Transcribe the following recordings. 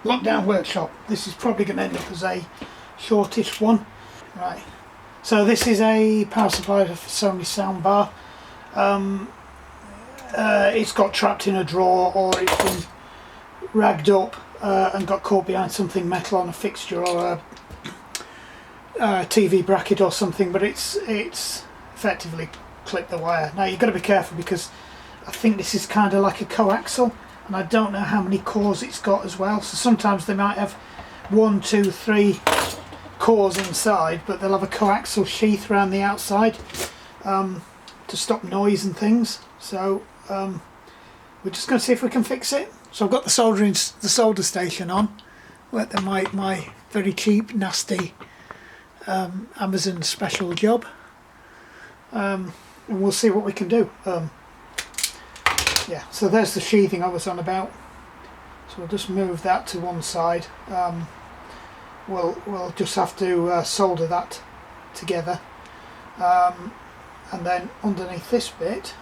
Lockdown workshop. This is probably going to end up as a shortish one. Right. So this is a power supply for Sony soundbar. It's got trapped in a drawer, or it's been ragged up and got caught behind something metal on a fixture or a TV bracket or something, but it's effectively clipped the wire. Now you've got to be careful because I think this is kind of like a coaxial, and I don't know how many cores it's got as well. So sometimes they might have 1, 2, 3 cores inside, but they'll have a coaxial sheath around the outside to stop noise and things. So we're just going to see if we can fix it. So I've got the solder station on with my very cheap, nasty Amazon special job, and we'll see what we can do. Yeah, so there's the sheathing I was on about. So we'll just move that to one side. We'll just have to solder that together, and then underneath this bit,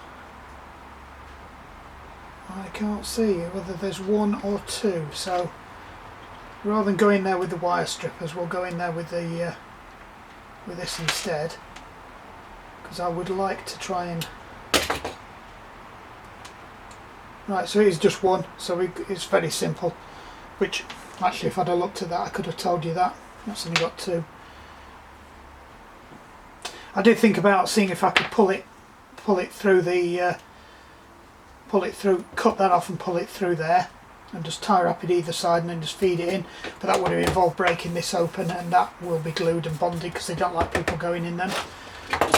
I can't see whether there's 1 or 2. So rather than go in there with the wire strippers, we'll go in there with the with this instead, because I would like to try and. Right, so it is just 1, so it's very simple, which actually if I'd have looked at that I could have told you that. That's only got 2. I did think about seeing if I could pull it through the cut that off and pull it through there and just tie up at either side and then just feed it in, but that would have involved breaking this open, and that will be glued and bonded because they don't like people going in them.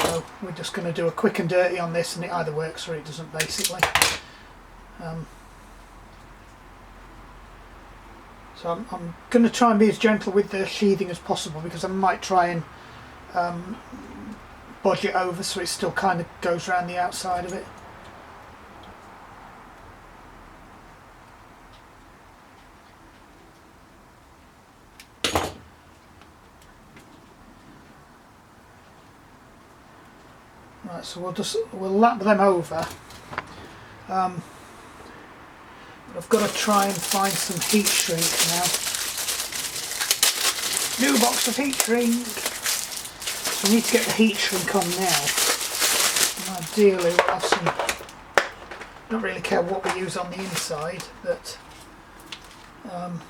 So we're just going to do a quick and dirty on this, and it either works or it doesn't, basically. So I'm going to try and be as gentle with the sheathing as possible, because I might try and bodge it over so it still kind of goes around the outside of it. Right, so we'll lap them over. I've got to try and find some heat shrink now. New box of heat shrink. So we need to get the heat shrink on now. And ideally we'll have some. Don't really care what we use on the inside, but on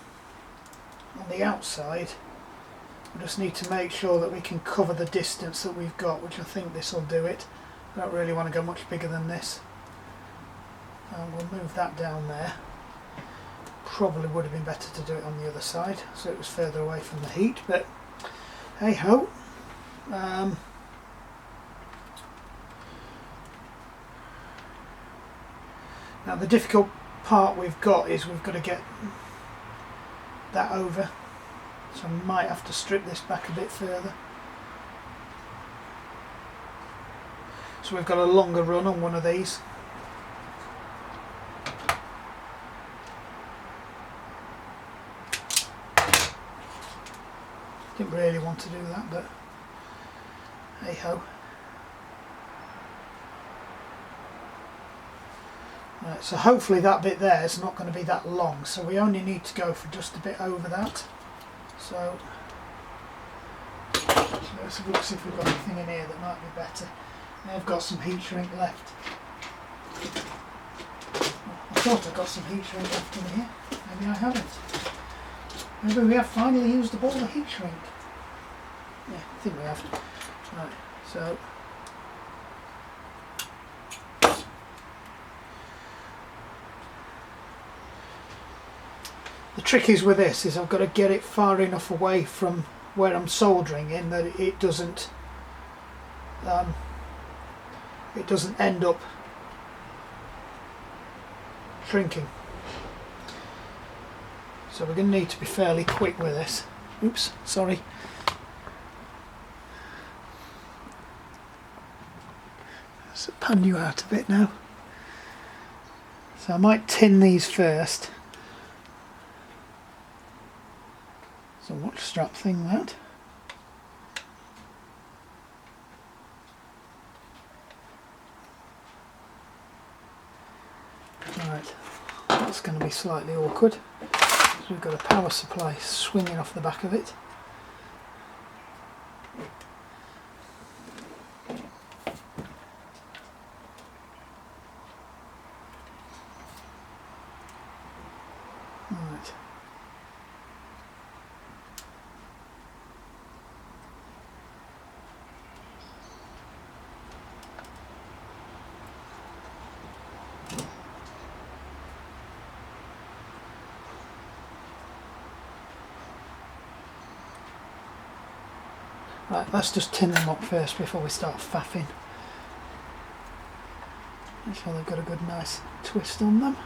the outside we just need to make sure that we can cover the distance that we've got, which I think this will do it. I don't really want to go much bigger than this. We'll move that down there. Probably would have been better to do it on the other side so it was further away from the heat, but hey ho. Now the difficult part we've got is we've got to get that over, so I might have to strip this back a bit further. So we've got a longer run on one of these. Didn't really want to do that, but hey ho. Right, so hopefully that bit there is not going to be that long, so we only need to go for just a bit over that. So let's have a look, see if we've got anything in here that might be better. I've got some heat shrink left. I thought I got some heat shrink left in here. Maybe I haven't. Maybe we have finally used up all the heat shrink. Yeah, I think we have. Right, so the trick is with this is I've got to get it far enough away from where I'm soldering in that it doesn't end up shrinking. So we're going to need to be fairly quick with this. Oops, sorry. Let's pan you out a bit now. So I might tin these first. It's a watch strap thing, that. Right, that's going to be slightly awkward. So we've got a power supply swinging off the back of it. Right. Right, let's just tin them up first before we start faffing. Make sure they've got a good nice twist on them.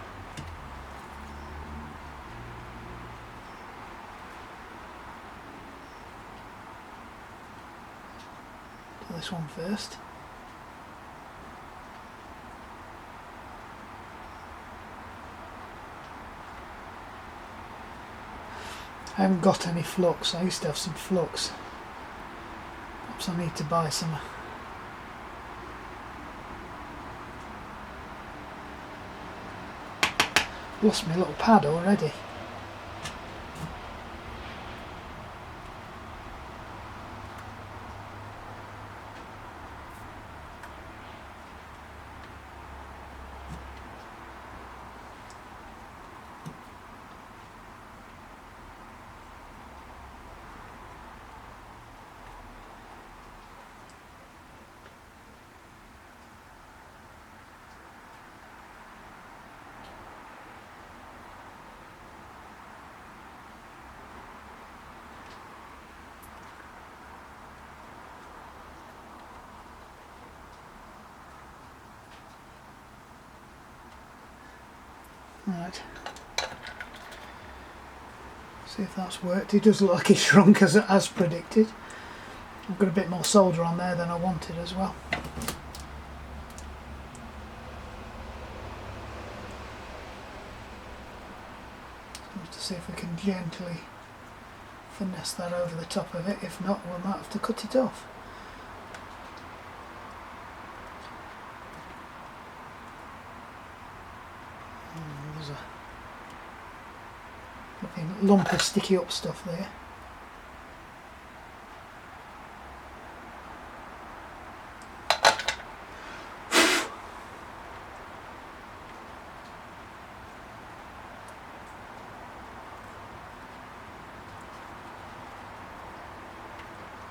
Do this one first. I haven't got any flux. I used to have some flux. Perhaps I need to buy some. Lost my little pad already. Right. See if that's worked. It does look like it shrunk as predicted. I've got a bit more solder on there than I wanted as well. Just to see if we can gently finesse that over the top of it. If not, we might have to cut it off. There's a flipping lump of sticky up stuff there.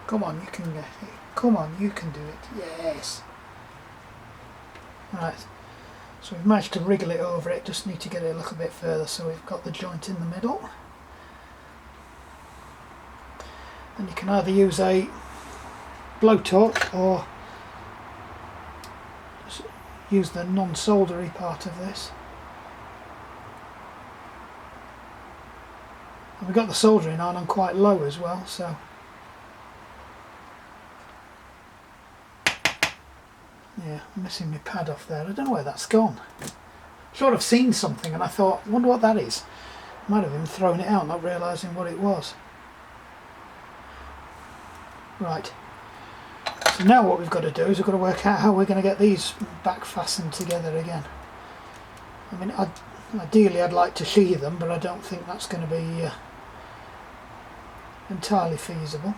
Come on, you can get it. Come on, you can do it. Yes. Right. So we've managed to wriggle it over it. Just need to get it a little bit further so we've got the joint in the middle. And you can either use a blowtorch or just use the non-soldery part of this. And we've got the soldering on quite low as well, so yeah, I'm missing my pad off there. I don't know where that's gone. Sure, I've seen something and I thought, wonder what that is. Might have even thrown it out, not realising what it was. Right. So now what we've got to do is we've got to work out how we're going to get these back fastened together again. I mean, ideally I'd like to sheathe them, but I don't think that's going to be entirely feasible.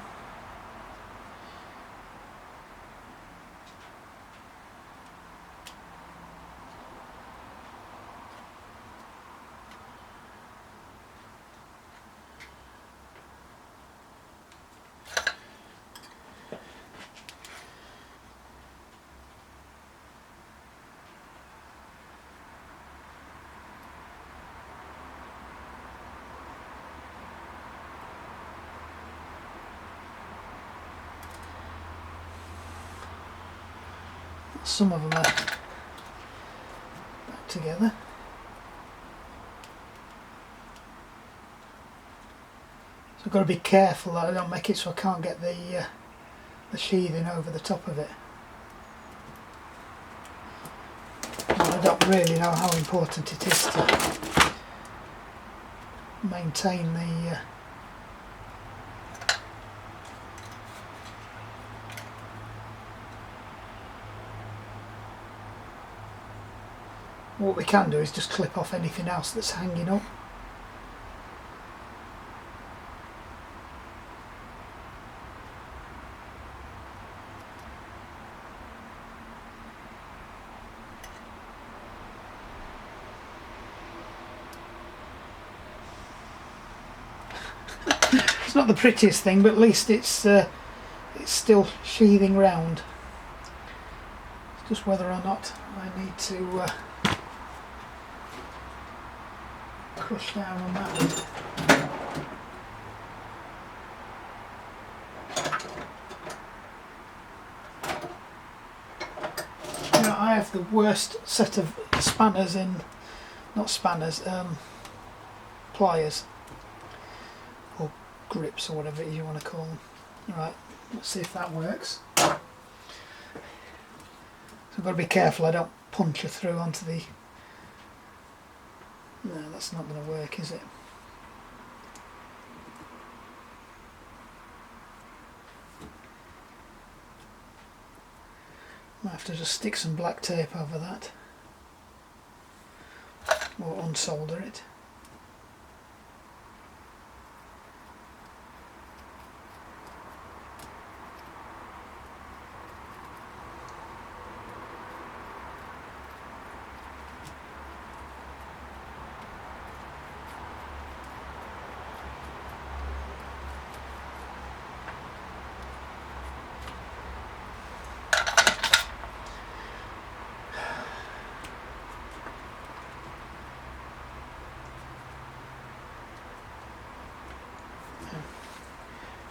Some of them are back together. So I've got to be careful that I don't make it so I can't get the sheathing over the top of it. And I don't really know how important it is to maintain the what we can do is just clip off anything else that's hanging up. It's not the prettiest thing, but at least it's still sheathing round. It's just whether or not I need to crush down on that one. You know, I have the worst set of spanners in, not spanners, pliers or grips or whatever you want to call them. Right, let's see if that works. So I've got to be careful I don't punch her through onto the... No, that's not going to work, is it? Might have to just stick some black tape over that, or unsolder it.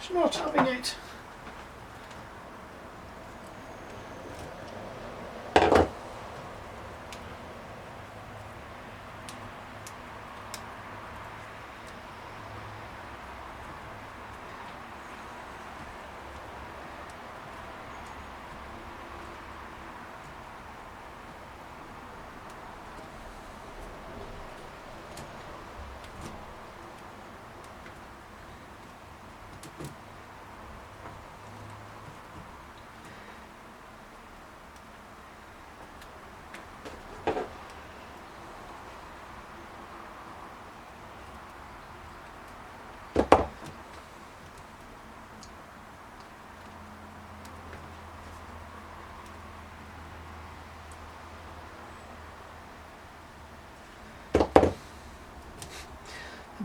It's not having it.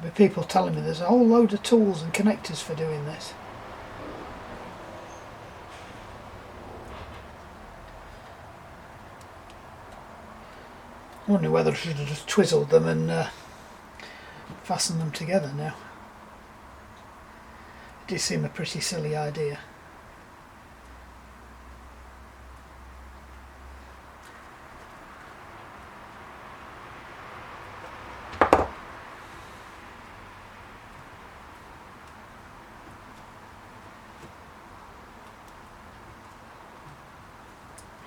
There'll be people telling me there's a whole load of tools and connectors for doing this. I'm wondering whether I should have just twizzled them and fastened them together now. It did seem a pretty silly idea.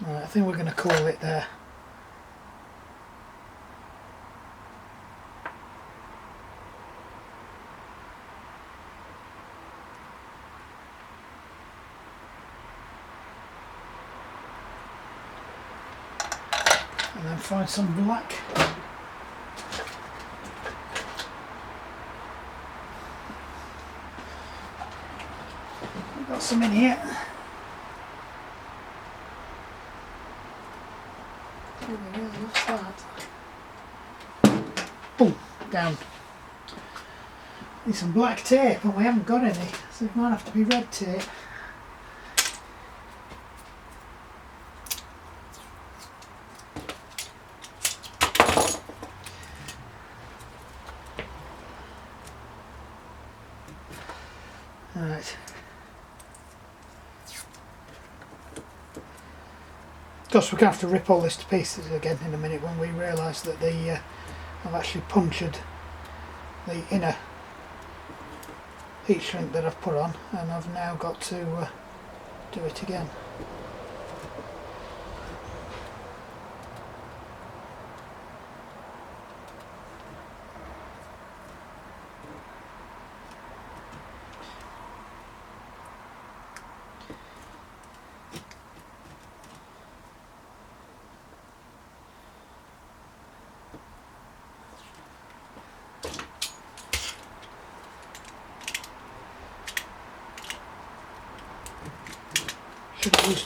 Right, I think we're going to call it there. And then find some black. We've got some in here. What's that? Boom, down. Need some black tape, and we haven't got any, so it might have to be red tape. Right. Of course, we're going to have to rip all this to pieces again in a minute when we realise that I've actually punctured the inner heat shrink that I've put on, and I've now got to do it again.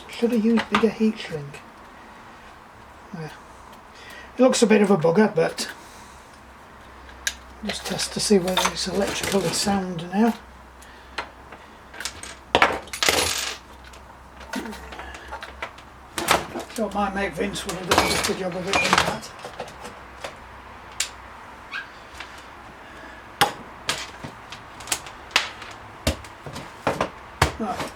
Should have used bigger heat shrink. Yeah. It looks a bit of a bugger, but just test to see whether it's electrically sound now. Thought my mate Vince would have done a better job of it than that. Right.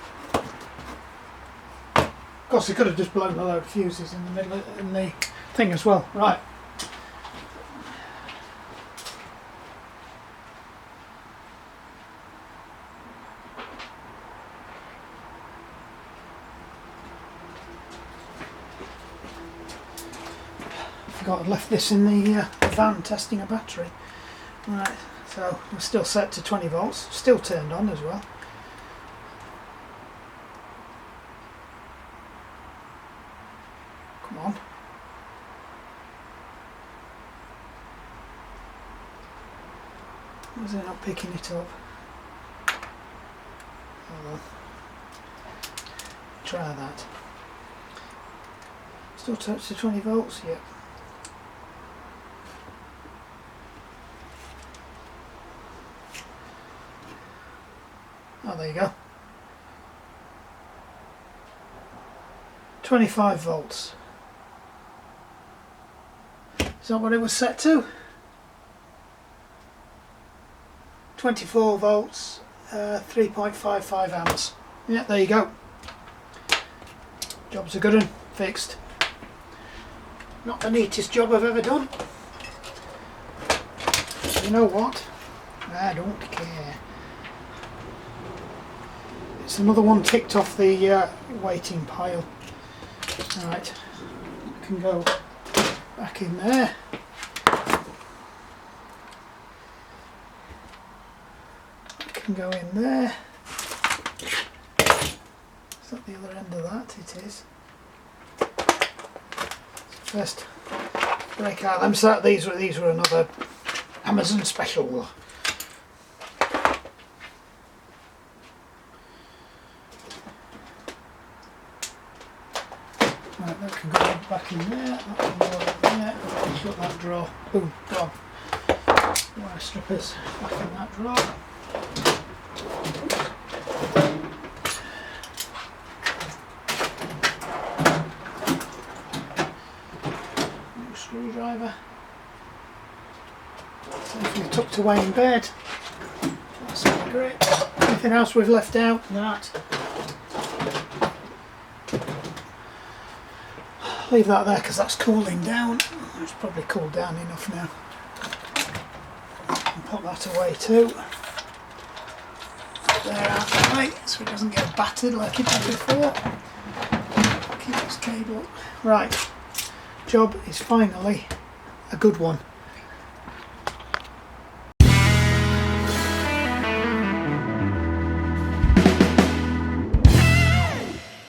Of course, he could have just blown a load of fuses in the middle in the thing as well. Right. Forgot I'd left this in the van testing a battery. Right. So we're still set to 20 volts. Still turned on as well. Come on. Why is it not picking it up? Hold on. Try that. Still touch to 20 volts? Yep. Oh, there you go. 25 volts. Is that what it was set to? 24 volts, 3.55 amps. Yeah, there you go. Job's a good one, fixed. Not the neatest job I've ever done. But you know what? I don't care. It's another one ticked off the waiting pile. Right, I can go back in there. I can go in there. Is that the other end of that? It is. First, break out them. So these were another Amazon special. Right, that can go back in there. That can go back there. Shut that drawer. Boom, gone. Wire strippers back in that drawer. Screwdriver. Safely tucked away in bed. That's great. Anything else we've left out? That. Leave that there because that's cooling down. It's probably cooled down enough now. And put that away too. There out the way so it doesn't get battered like it did before. Keep this cable. Right. Job is finally a good one.